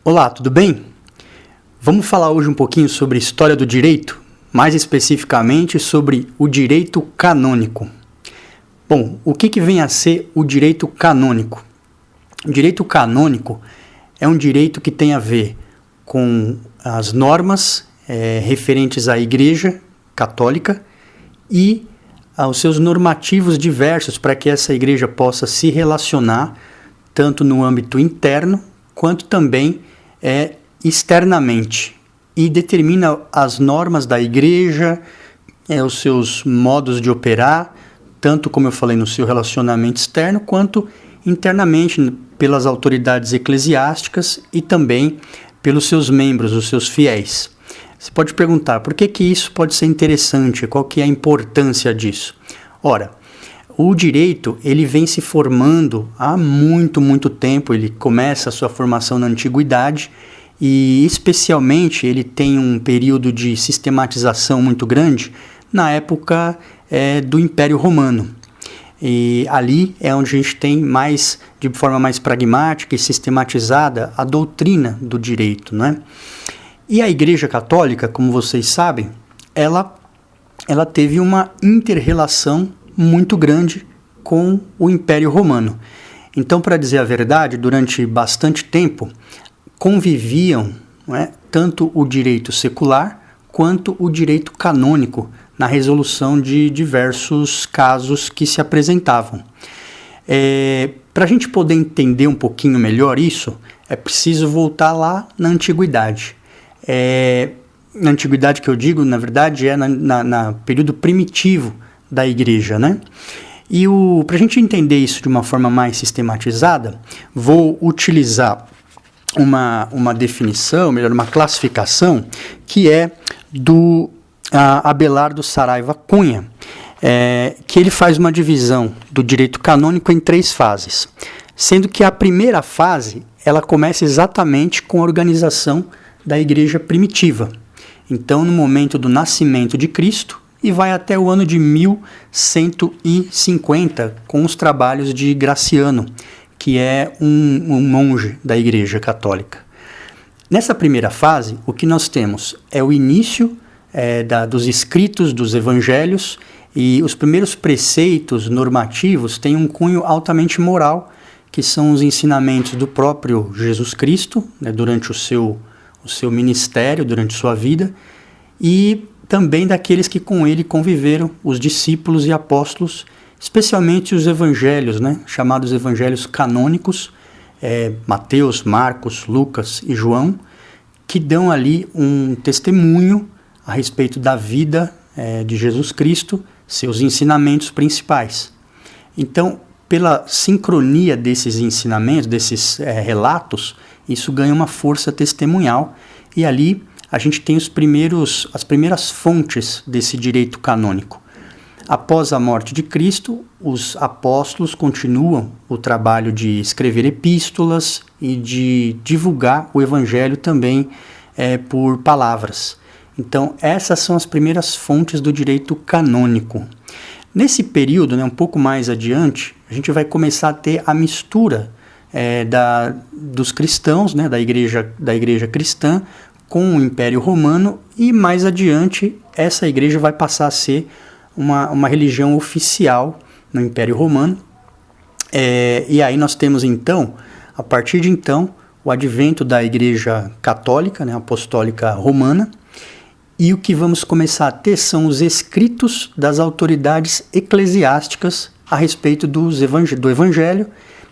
Olá, tudo bem? Vamos falar hoje um pouquinho sobre história do direito, mais especificamente sobre o direito canônico. Bom, o que vem a ser o direito canônico? O direito canônico é um direito que tem a ver com as normas referentes à Igreja Católica e aos seus normativos diversos para que essa igreja possa se relacionar tanto no âmbito interno quanto também externamente, e determina as normas da igreja, os seus modos de operar, tanto como eu falei no seu relacionamento externo, quanto internamente pelas autoridades eclesiásticas e também pelos seus membros, os seus fiéis. Você pode perguntar, por que isso pode ser interessante? Qual que é a importância disso? Ora, o direito ele vem se formando há muito tempo, ele começa a sua formação na antiguidade e especialmente ele tem um período de sistematização muito grande na época do Império Romano. E ali é onde a gente tem mais, de forma mais pragmática e sistematizada, a doutrina do direito, não é? E a Igreja Católica, como vocês sabem, ela teve uma inter-relação muito grande com o Império Romano. Então, para dizer a verdade, durante bastante tempo conviviam, não é, tanto o direito secular quanto o direito canônico na resolução de diversos casos que se apresentavam. Para a gente poder entender um pouquinho melhor isso, é preciso voltar lá na Antiguidade. Na Antiguidade que eu digo, na verdade, na período primitivo da igreja, né? E para a gente entender isso de uma forma mais sistematizada, vou utilizar uma definição, melhor, uma classificação, que é do Abelardo Saraiva Cunha, que ele faz uma divisão do direito canônico em 3 fases, sendo que a primeira fase, ela começa exatamente com a organização da igreja primitiva. Então, no momento do nascimento de Cristo, e vai até o ano de 1150, com os trabalhos de Graciano, que é um monge da Igreja Católica. Nessa primeira fase, o que nós temos é o início dos escritos dos evangelhos, e os primeiros preceitos normativos têm um cunho altamente moral, que são os ensinamentos do próprio Jesus Cristo, né, durante o seu ministério, durante sua vida, e também daqueles que com ele conviveram, os discípulos e apóstolos, especialmente os evangelhos, né, chamados evangelhos canônicos, Mateus, Marcos, Lucas e João, que dão ali um testemunho a respeito da vida de Jesus Cristo, seus ensinamentos principais. Então, pela sincronia desses ensinamentos, desses relatos, isso ganha uma força testemunhal, e ali a gente tem as primeiras fontes desse direito canônico. Após a morte de Cristo, os apóstolos continuam o trabalho de escrever epístolas e de divulgar o evangelho também por palavras. Então, essas são as primeiras fontes do direito canônico. Nesse período, né, um pouco mais adiante, a gente vai começar a ter a mistura dos cristãos, né, da igreja cristã, com o Império Romano, e mais adiante essa igreja vai passar a ser uma religião oficial no Império Romano. E aí nós temos então, a partir de então, o advento da Igreja Católica, né, Apostólica Romana, e o que vamos começar a ter são os escritos das autoridades eclesiásticas a respeito do Evangelho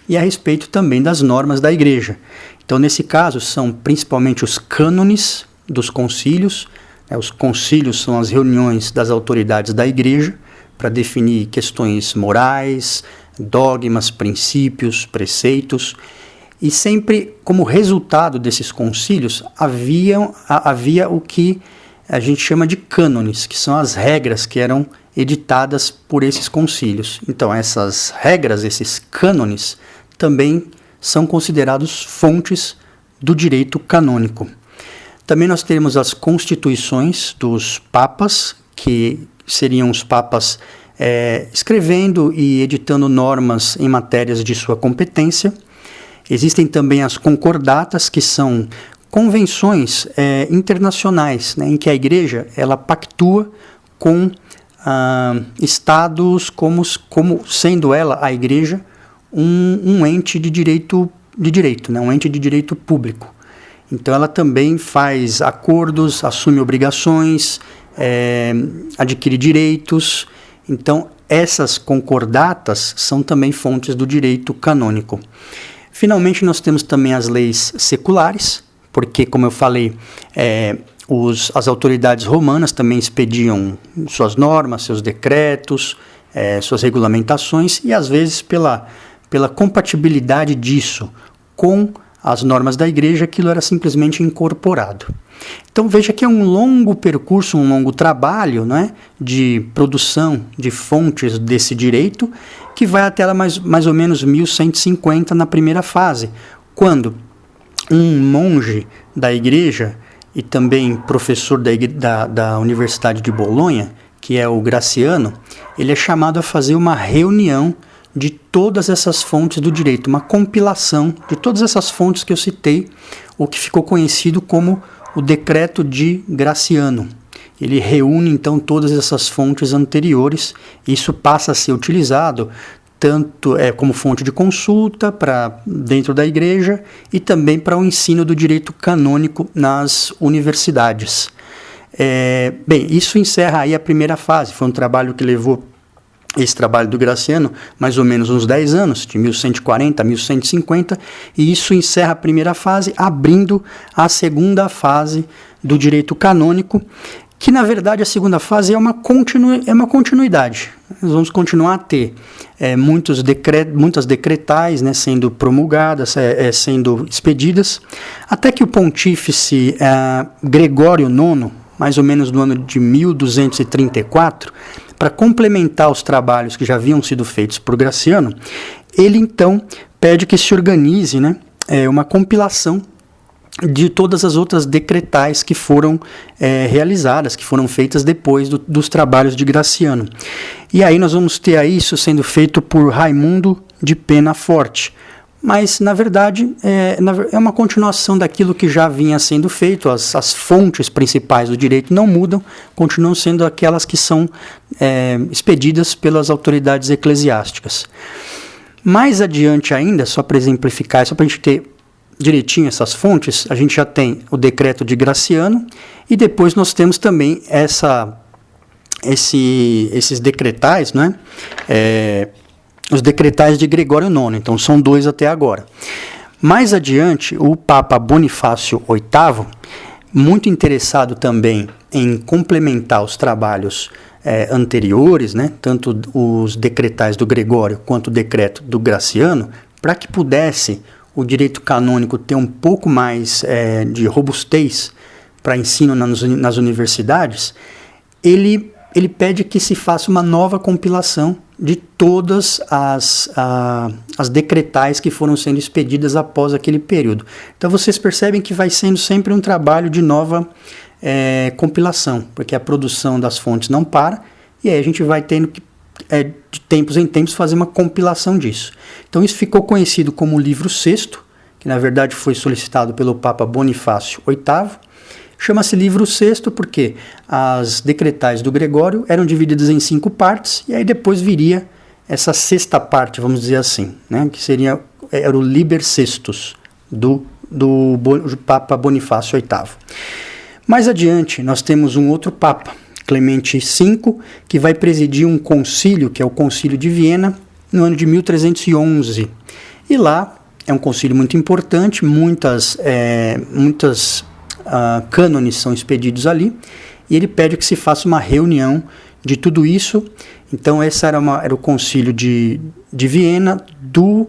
e a respeito também das normas da igreja. Então, nesse caso, são principalmente os cânones dos concílios. Os concílios são as reuniões das autoridades da igreja para definir questões morais, dogmas, princípios, preceitos. E sempre, como resultado desses concílios, havia o que a gente chama de cânones, que são as regras que eram editadas por esses concílios. Então, essas regras, esses cânones, também são considerados fontes do direito canônico. Também nós temos as constituições dos papas, que seriam os papas escrevendo e editando normas em matérias de sua competência. Existem também as concordatas, que são convenções internacionais, né, em que a igreja ela pactua com estados como sendo ela, a igreja, um ente de direito, né, um ente de direito público. Então ela também faz acordos, assume obrigações, adquire direitos. Então essas concordatas são também fontes do direito canônico. Finalmente nós temos também as leis seculares, porque, como eu falei, as autoridades romanas também expediam suas normas, seus decretos, suas regulamentações, e às vezes pela compatibilidade disso com as normas da igreja, aquilo era simplesmente incorporado. Então veja que é um longo percurso, um longo trabalho, né, de produção de fontes desse direito, que vai até lá mais ou menos 1150 na primeira fase, quando um monge da igreja e também professor da Universidade de Bolonha, que é o Graciano, ele é chamado a fazer uma reunião de todas essas fontes do direito, uma compilação de todas essas fontes que eu citei, o que ficou conhecido como o Decreto de Graciano. Ele reúne então todas essas fontes anteriores, e isso passa a ser utilizado tanto como fonte de consulta para dentro da igreja e também para o ensino do direito canônico nas universidades. Bem, isso encerra aí a primeira fase. Foi um trabalho que levou, esse trabalho do Graciano, mais ou menos uns 10 anos, de 1140 a 1150, e isso encerra a primeira fase, abrindo a segunda fase do direito canônico, que na verdade a segunda fase é uma continuidade. Nós vamos continuar a ter muitas decretais, né, sendo promulgadas, sendo expedidas, até que o pontífice Gregório IX, mais ou menos no ano de 1234, para complementar os trabalhos que já haviam sido feitos por Graciano, ele então pede que se organize, né, uma compilação de todas as outras decretais que foram realizadas, que foram feitas depois dos trabalhos de Graciano. E aí nós vamos ter isso sendo feito por Raimundo de Penaforte. Mas, na verdade, é uma continuação daquilo que já vinha sendo feito. As fontes principais do direito não mudam, continuam sendo aquelas que são expedidas pelas autoridades eclesiásticas. Mais adiante ainda, só para exemplificar, só para a gente ter direitinho essas fontes, a gente já tem o Decreto de Graciano, e depois nós temos também esses decretais, né? Os decretais de Gregório IX, então são 2 até agora. Mais adiante, o Papa Bonifácio VIII, muito interessado também em complementar os trabalhos anteriores, né? Tanto os decretais do Gregório quanto o decreto do Graciano, para que pudesse o direito canônico ter um pouco mais de robustez para ensino nas universidades, ele pede que se faça uma nova compilação de todas as decretais que foram sendo expedidas após aquele período. Então vocês percebem que vai sendo sempre um trabalho de nova compilação, porque a produção das fontes não para, e aí a gente vai tendo que de tempos em tempos fazer uma compilação disso. Então isso ficou conhecido como o livro sexto, que na verdade foi solicitado pelo Papa Bonifácio VIII. Chama-se livro sexto porque as decretais do Gregório eram divididas em 5 partes, e aí depois viria essa sexta parte, vamos dizer assim, né, que era o Liber Sextus do Papa Bonifácio VIII. Mais adiante nós temos um outro Papa, Clemente V, que vai presidir um concílio, que é o Concílio de Viena, no ano de 1311. E lá é um concílio muito importante, muitas cânones são expedidos ali, e ele pede que se faça uma reunião de tudo isso. Então esse era o concílio de Viena do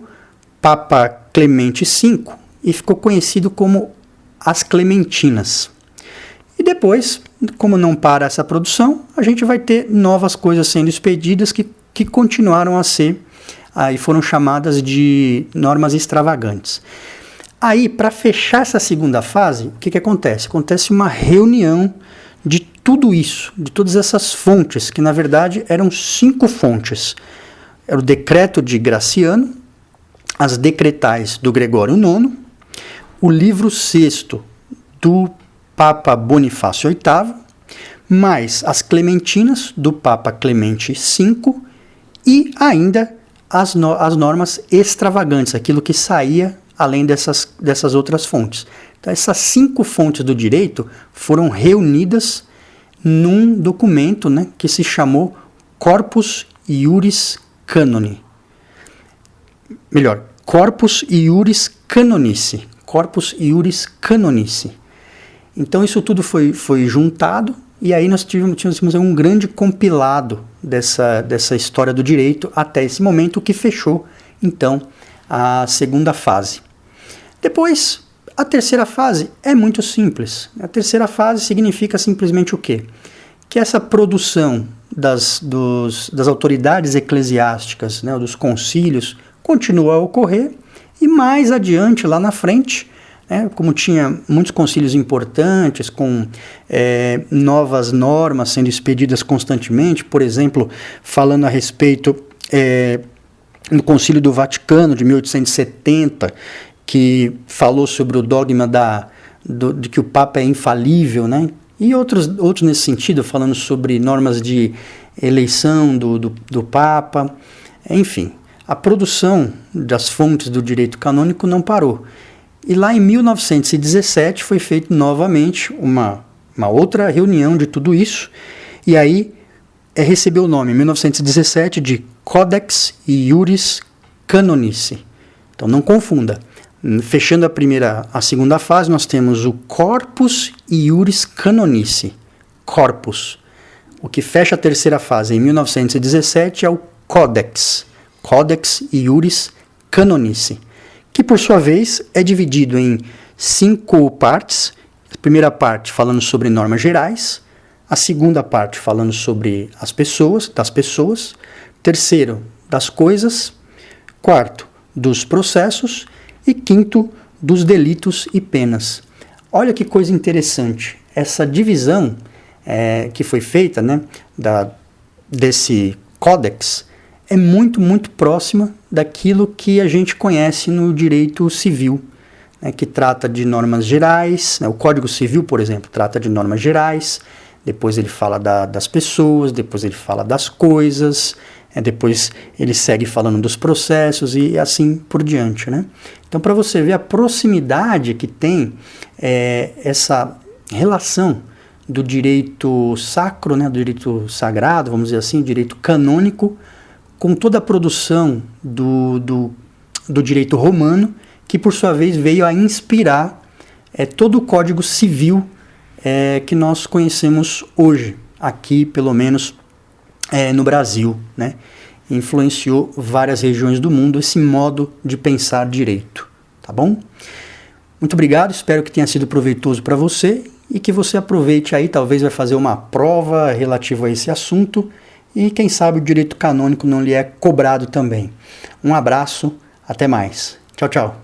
Papa Clemente V, e ficou conhecido como as Clementinas. E depois, como não para essa produção, a gente vai ter novas coisas sendo expedidas que continuaram a ser, aí foram chamadas de normas extravagantes. Aí, para fechar essa segunda fase, o que acontece? Acontece uma reunião de tudo isso, de todas essas fontes, que na verdade eram 5 fontes. Era o Decreto de Graciano, as decretais do Gregório IX, o livro sexto do Papa Bonifácio VIII, mais as clementinas do Papa Clemente V e ainda as normas extravagantes, aquilo que saía além dessas outras fontes. Então, essas 5 fontes do direito foram reunidas num documento, né, que se chamou Corpus Iuris Canoni. Melhor, Corpus Iuris Canonici. Corpus Iuris Canonici. Então, isso tudo foi juntado, e aí nós tivemos um grande compilado dessa história do direito até esse momento, que fechou, então, a segunda fase. Depois, a terceira fase é muito simples. A terceira fase significa simplesmente o quê? Que essa produção das autoridades eclesiásticas, né, dos concílios, continua a ocorrer, e mais adiante, lá na frente, como tinha muitos concílios importantes, com novas normas sendo expedidas constantemente, por exemplo, falando a respeito do Concílio do Vaticano de 1870, que falou sobre o dogma de que o Papa é infalível, né? E outros nesse sentido, falando sobre normas de eleição do Papa. Enfim, a produção das fontes do direito canônico não parou. E lá em 1917 foi feita novamente uma outra reunião de tudo isso, e aí recebeu o nome, em 1917, de Codex Iuris Canonici. Então não confunda. Fechando a segunda fase, nós temos o Corpus Iuris Canonici. Corpus. O que fecha a terceira fase em 1917 é o Codex. Codex Iuris Canonici, que por sua vez é dividido em 5 partes. A primeira parte falando sobre normas gerais, a segunda parte falando sobre das pessoas, terceiro, das coisas, quarto, dos processos e quinto, dos delitos e penas. Olha que coisa interessante, essa divisão que foi feita, né, desse códex é muito, muito próxima daquilo que a gente conhece no direito civil, né, que trata de normas gerais, né, o Código Civil, por exemplo, trata de normas gerais, depois ele fala das pessoas, depois ele fala das coisas, depois ele segue falando dos processos e assim por diante, né? Então, para você ver a proximidade que tem essa relação do direito sacro, né, do direito sagrado, vamos dizer assim, direito canônico, com toda a produção do direito romano, que por sua vez veio a inspirar todo o Código Civil que nós conhecemos hoje, aqui pelo menos no Brasil, né? Influenciou várias regiões do mundo esse modo de pensar direito, tá bom? Muito obrigado, espero que tenha sido proveitoso para você e que você aproveite aí, talvez vai fazer uma prova relativa a esse assunto e quem sabe o direito canônico não lhe é cobrado também. Um abraço, até mais. Tchau, tchau.